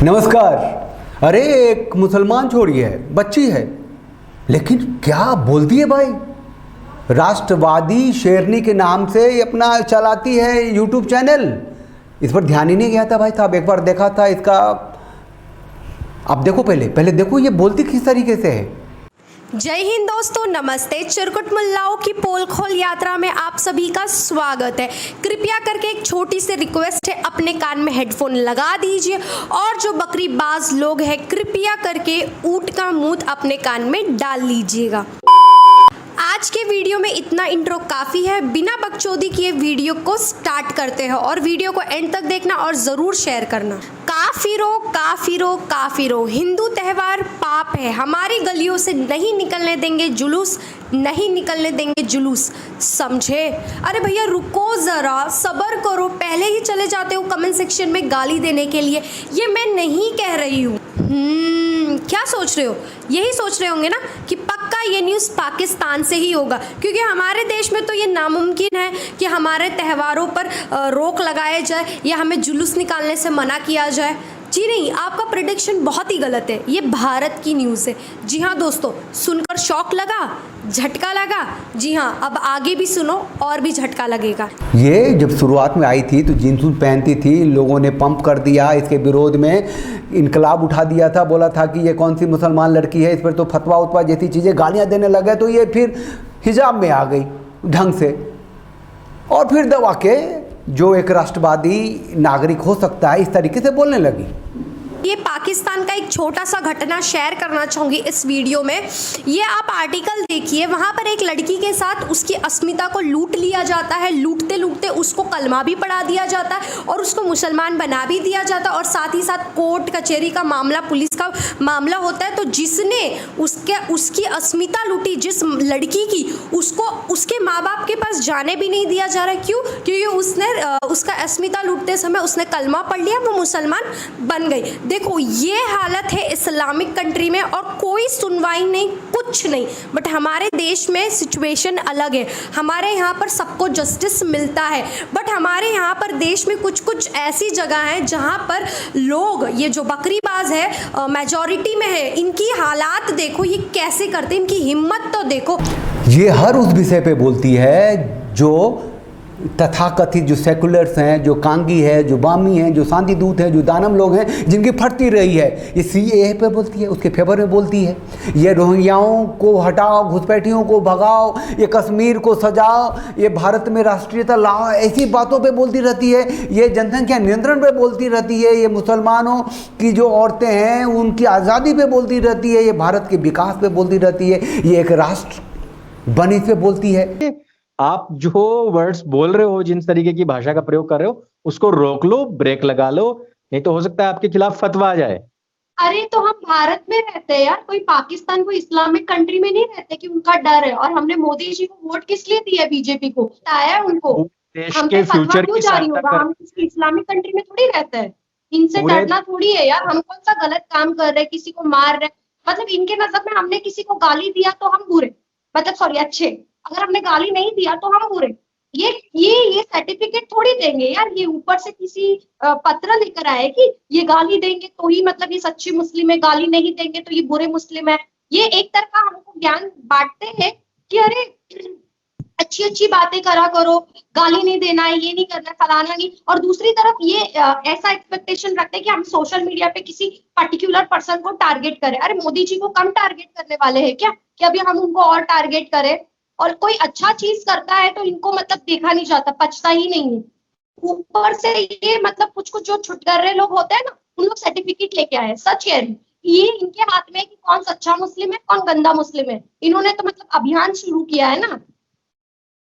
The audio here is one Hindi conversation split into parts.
नमस्कार। अरे एक मुसलमान छोड़ी है, बच्ची है, लेकिन क्या बोलती है भाई। राष्ट्रवादी शेरनी के नाम से ये अपना चलाती है यूट्यूब चैनल। इस पर ध्यान ही नहीं गया था भाई साहब। एक बार देखा था इसका, अब देखो, पहले देखो ये बोलती किस तरीके से है। जय हिंद दोस्तों, नमस्ते। चिरकुट मुल्लाओं की पोल खोल यात्रा में आप सभी का स्वागत है। कृपया करके एक छोटी सी रिक्वेस्ट है, अपने कान में हेडफोन लगा दीजिए और जो बकरीबाज लोग हैं कृपया करके ऊँट का मूत अपने कान में डाल लीजिएगा। आज के वीडियो में इतना इंट्रो काफ़ी है। बिना बकचोदी किए वीडियो को स्टार्ट करते हैं और वीडियो को एंड तक देखना और ज़रूर शेयर करना। काफिरो काफिरो काफिरो, हिंदू त्योहार पाप है, हमारी गलियों से नहीं निकलने देंगे जुलूस, नहीं निकलने देंगे जुलूस, समझे? अरे भैया रुको ज़रा, सब्र करो। पहले ही चले जाते हो कमेंट सेक्शन में गाली देने के लिए। ये मैं नहीं कह रही हूँ। क्या सोच रहे हो? यही सोच रहे होंगे ना कि पक्का ये न्यूज़ पाकिस्तान से ही होगा, क्योंकि हमारे देश में तो ये नामुमकिन है कि हमारे त्योहारों पर रोक लगाया जाए या हमें जुलूस निकालने से मना किया जाए। जी नहीं, आपका प्रेडिक्शन बहुत ही गलत है। ये भारत की न्यूज़ है। जी हाँ दोस्तों, सुनकर शॉक लगा, झटका लगा? जी हाँ, अब आगे भी सुनो और भी झटका लगेगा। ये जब शुरुआत में आई थी तो जींस पहनती थी, लोगों ने पंप कर दिया, इसके विरोध में इनकलाब उठा दिया था, बोला था कि ये कौन सी मुसलमान लड़की है, इस पर तो फतवा उतवा जैसी चीज़ें गालियाँ देने लगे। तो ये फिर हिजाब में आ गई ढंग से, और फिर दबा के जो एक राष्ट्रवादी नागरिक हो सकता है इस तरीके से बोलने लगी। ये पाकिस्तान का एक छोटा सा घटना शेयर करना चाहूँगी इस वीडियो में। ये आप आर्टिकल देखिए, वहाँ पर एक लड़की के साथ उसकी अस्मिता को लूट लिया जाता है। लूटते लूटते उसको कलमा भी पढ़ा दिया जाता है और उसको मुसलमान बना भी दिया जाता है, और साथ ही साथ कोर्ट कचहरी का मामला, पुलिस का मामला होता है। तो जिसने उसकी अस्मिता लूटी, जिस लड़की की, उसको उसके माँ बाप के पास जाने भी नहीं दिया जा रहा। क्यों? क्योंकि उसने उसका अस्मिता लूटते समय उसने कलमा पढ़ लिया, वो मुसलमान बन गई। देखो ये हालत है इस्लामिक कंट्री में, और कोई सुनवाई नहीं, कुछ नहीं। बट हमारे देश में सिचुएशन अलग है। हमारे यहाँ पर सबको जस्टिस मिलता है, बट हमारे यहाँ पर देश में कुछ ऐसी जगह हैं जहाँ पर लोग, ये जो बकरीबाज है मेजॉरिटी में है, इनकी हालात देखो, ये कैसे करते हैं, इनकी हिम्मत तो देखो। ये हर उस विषय पे बोलती है जो तथाकथित जो सेकुलर्स हैं, जो कांगी है, जो बामी हैं, जो शांति दूत हैं, जो दानम लोग हैं, जिनकी फटती रही है। ये सीएए पे बोलती है, उसके फेवर में बोलती है। ये रोहिंग्याओं को हटाओ, घुसपैठियों को भगाओ, ये कश्मीर को सजाओ, ये भारत में राष्ट्रीयता लाओ, ऐसी बातों पे बोलती रहती है। ये जनसंख्या नियंत्रण पे बोलती रहती है। ये मुसलमानों की जो औरतें हैं उनकी आज़ादी पे बोलती रहती है। ये भारत के विकास पे बोलती रहती है। ये एक राष्ट्र बनी पे बोलती है। आप जो वर्ड्स बोल रहे हो, जिन तरीके की भाषा का प्रयोग कर रहे हो, उसको रोक लो, ब्रेक लगा लो, नहीं तो हो सकता है आपके खिलाफ फतवा आ जाए। अरे तो हम भारत में रहते हैं यार, कोई पाकिस्तान, कोई इस्लामिक कंट्री में नहीं रहते कि उनका डर है। और हमने मोदी जी को वोट किस लिए दिया? बीजेपी को आया है उनको। देश हम के पे फतवा फ्यूचर क्यों की जारी सहायता होगा? हम किसी इस्लामिक कंट्री में थोड़ी रहते हैं। इनसे डरना थोड़ी है यार। हम कौन सा गलत काम कर रहे हैं, किसी को मार रहे? मतलब इनके नजर में हमने किसी को गाली दिया तो हम बुरे, मतलब सॉरी अच्छे। अगर हमने गाली नहीं दिया तो हम बुरे। ये सर्टिफिकेट थोड़ी देंगे यार। ये ऊपर से किसी पत्र लेकर आए कि ये गाली देंगे तो ही मतलब ये सच्ची मुस्लिम है, गाली नहीं देंगे तो ये बुरे मुस्लिम है। ये एक तरह का हमको ज्ञान बांटते हैं कि अरे अच्छी अच्छी बातें करा करो, गाली नहीं देना है, ये नहीं करना, फलाना नहीं। और दूसरी तरफ ये ऐसा एक्सपेक्टेशन रखते हैं कि हम सोशल मीडिया पे किसी पर्टिकुलर पर्सन को टारगेट करें। अरे मोदी जी को कम टारगेट करने वाले हैं क्या कि अभी हम उनको और टारगेट करें? और कोई अच्छा चीज करता है तो इनको मतलब देखा नहीं जाता, पचता ही नहीं है। ऊपर से ये मतलब कुछ जो छुटकर्रे लोग होते हैं ना, उन लोग सर्टिफिकेट लेके आए। सच कह रही, ये इनके हाथ में है कि कौन सच्चा मुस्लिम है, कौन गंदा मुस्लिम है। इन्होंने तो मतलब अभियान शुरू किया है ना।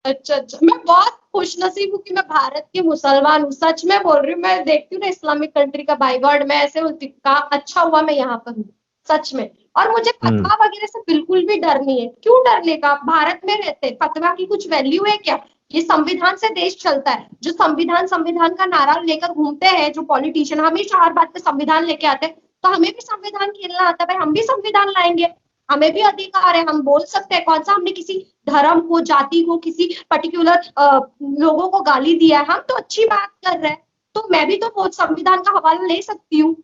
अच्छा, मैं बहुत खुशनसीब हूँ कि मैं भारत की मुसलमान हूँ। सच में बोल रही हूँ। मैं देखती हूँ ना इस्लामिक कंट्री का, बाय गॉड मैं ऐसे बोलती हूँ अच्छा हुआ मैं यहाँ पर हूँ, सच में। और मुझे फतवा वगैरह से बिल्कुल भी डर नहीं है। क्यों डरने का? भारत में रहते हैं। फतवा की कुछ वैल्यू है क्या? ये संविधान से देश चलता है। जो संविधान का नारा लेकर घूमते हैं जो पॉलिटिशियन, हमेशा हर बात पे संविधान लेके आते हैं। तो हमें भी संविधान खेलना आता है भाई, हम भी संविधान लाएंगे। हमें भी अधिकार है, हम बोल सकते हैं। कौन सा हमने किसी धर्म को, जाति को, किसी पर्टिकुलर लोगों को गाली दिया है? हम तो अच्छी बात कर रहे हैं। तो मैं भी तो संविधान का हवाला ले सकती हूँ।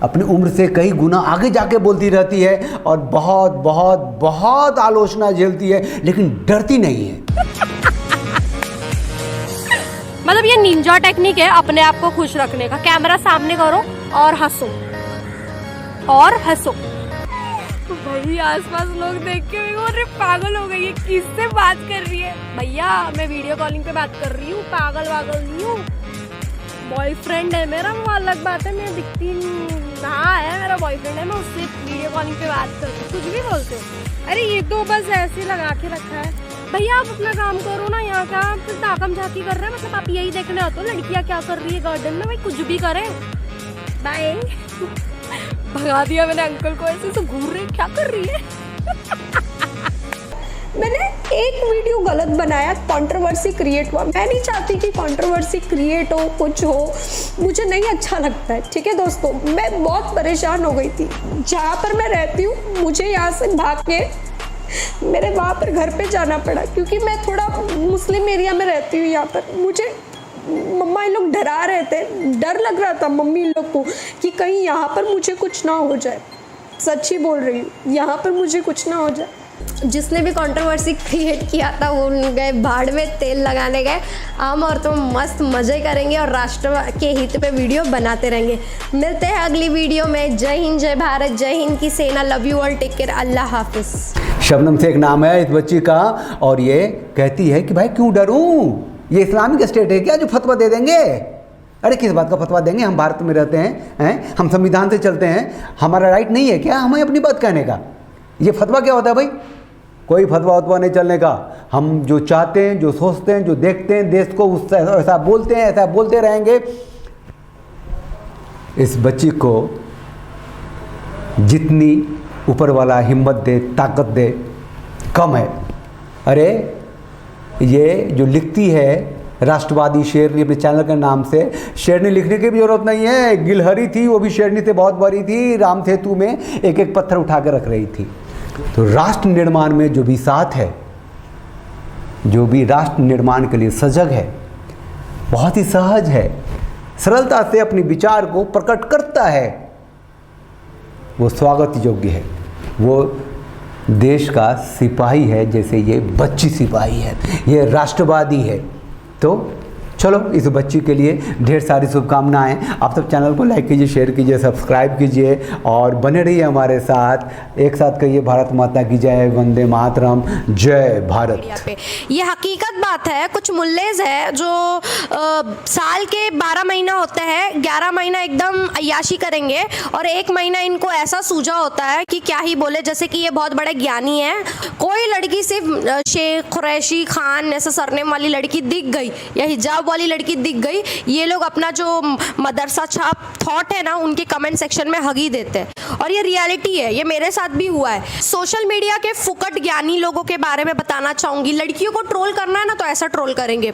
अपनी उम्र से कई गुना आगे जाके बोलती रहती है और बहुत बहुत बहुत आलोचना झेलती है, लेकिन डरती नहीं है। मतलब ये निंजा टेक्निक है अपने आप को खुश रखने का। कैमरा सामने करो और हंसो और हंसो। भाई आसपास लोग देख के अरे पागल हो गई है, किससे बात कर रही है? भैया मैं वीडियो कॉलिंग पे बात कर रही हूँ, पागल वागल नहीं हूँ। बॉयफ्रेंड है मेरा, वो अलग बात है, मैं दिखती हाँ है मेरा बॉयफ्रेंड है, मैं उससे वीडियो कॉलिंग पे बात करती हूँ। कुछ भी बोलते हो। अरे ये तो बस ऐसे लगा के रखा है। भैया आप अपना काम करो ना, यहाँ का फिर ताकम झाकी कर रहे हैं। मतलब आप यही देखने आते हो लड़कियाँ क्या कर रही है गार्डन में? भाई कुछ भी करे। बाय। भगा दिया मैंने अंकल को, ऐसे तो घूर रहे क्या कर रही है। मैंने एक वीडियो गलत बनाया, कंट्रोवर्सी क्रिएट हुआ। मैं नहीं चाहती कि कंट्रोवर्सी क्रिएट हो, कुछ हो, मुझे नहीं अच्छा लगता है। ठीक है दोस्तों, मैं बहुत परेशान हो गई थी। जहाँ पर मैं रहती हूँ मुझे यहाँ से भाग के मेरे वहाँ पर घर पे जाना पड़ा, क्योंकि मैं थोड़ा मुस्लिम एरिया में रहती हूँ। यहाँ पर मुझे मम्मा इन लोग डरा रहे थे, डर लग रहा था मम्मी इन लोग को कि कहीं यहाँ पर मुझे कुछ ना हो जाए। सच्ची बोल रही हूँ, यहाँ पर मुझे कुछ ना हो जाए। जिसने भी कंट्रोवर्सी क्रिएट किया था वो गए भाड़ में तेल लगाने गए। हम और तुम मस्त मज़े करेंगे और राष्ट्र के हित पे वीडियो बनाते रहेंगे। मिलते हैं अगली वीडियो में। जय हिंद, जय भारत, जय हिंद की सेना। Love you all, take care, अल्लाह हाफिज। शबनम शेख नाम है इस बच्ची का, और ये कहती है कि भाई क्यों डरूं, ये इस्लामिक स्टेट है क्या जो फतवा दे देंगे? अरे किस बात का फतवा देंगे? हम भारत में रहते हैं, हम संविधान से चलते हैं, हमारा राइट नहीं है क्या हमें अपनी बात कहने का? ये फतवा क्या होता है भाई? कोई फतवा वतवा नहीं चलने का। हम जो चाहते हैं, जो सोचते हैं, जो देखते हैं देश को, उससे ऐसा बोलते हैं, ऐसा बोलते रहेंगे। इस बच्ची को जितनी ऊपर वाला हिम्मत दे, ताकत दे, कम है। अरे ये जो लिखती है राष्ट्रवादी शेरनी अपने चैनल के नाम से, शेरनी लिखने की भी जरूरत नहीं है। गिलहरी थी, वो भी शेरनी से बहुत बड़ी थी, राम सेतु में एक एक पत्थर उठा कर रख रही थी। तो राष्ट्र निर्माण में जो भी साथ है, जो भी राष्ट्र निर्माण के लिए सजग है, बहुत ही सहज है, सरलता से अपने विचार को प्रकट करता है, वो स्वागत योग्य है। वो देश का सिपाही है, जैसे ये बच्ची सिपाही है, ये राष्ट्रवादी है। तो चलो इस बच्ची के लिए ढेर सारी शुभकामनाएं। आप सब चैनल को लाइक कीजिए, शेयर कीजिए, सब्सक्राइब कीजिए और बने रहिए हमारे साथ। एक साथ कहिए भारत माता की जय, वंदे मातरम, जय भारत। ये हकीकत बात है। कुछ मुल्लेज है जो साल के 12 महीना होते हैं, 11 महीना एकदम अय्याशी करेंगे और 1 महीना इनको ऐसा सूझा होता है कि क्या ही बोले, जैसे कि ये बहुत बड़े ज्ञानी है। कोई लड़की सिर्फ शेख कुरैशी खान ऐसा सरनेम वाली लड़की दिख गई या हिजाब वाली लड़की दिख गई, ये लोग अपना जो मदरसा छाप थॉट है ना, उनके कमेंट सेक्शन में हगी देते हैं। और ये रियलिटी है, ये मेरे साथ भी हुआ है। सोशल मीडिया के फुकट ज्ञानी लोगों के बारे में बताना चाहूंगी। लड़कियों को ट्रोल करना है ना तो ऐसा ट्रोल करेंगे,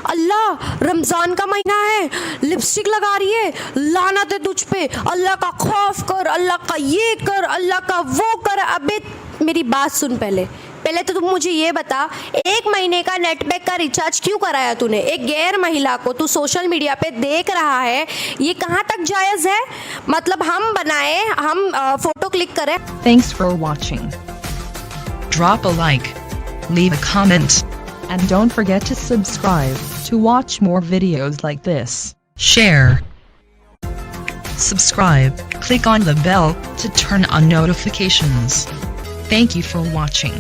अल्लाह रमजान का महीना है, लिपस्टिक लगा रही है, लानत है तुझ पे, अल्लाह का खौफ कर, अल्लाह का ये कर, अल्लाह का वो कर। अबे मेरी बात सुन, पहले तो तुम मुझे ये बता, 1 महीने का नेट पैक का रिचार्ज क्यों कराया तूने? एक गैर महिला को तू सोशल मीडिया पे देख रहा है, ये कहाँ तक जायज है? मतलब हम बनाए, हम फोटो क्लिक करें। Thanks for watching. Drop a like, leave a comment, and don't forget to subscribe to watch more videos like this. Share, subscribe, click on the bell to turn on notifications. Thank you for watching.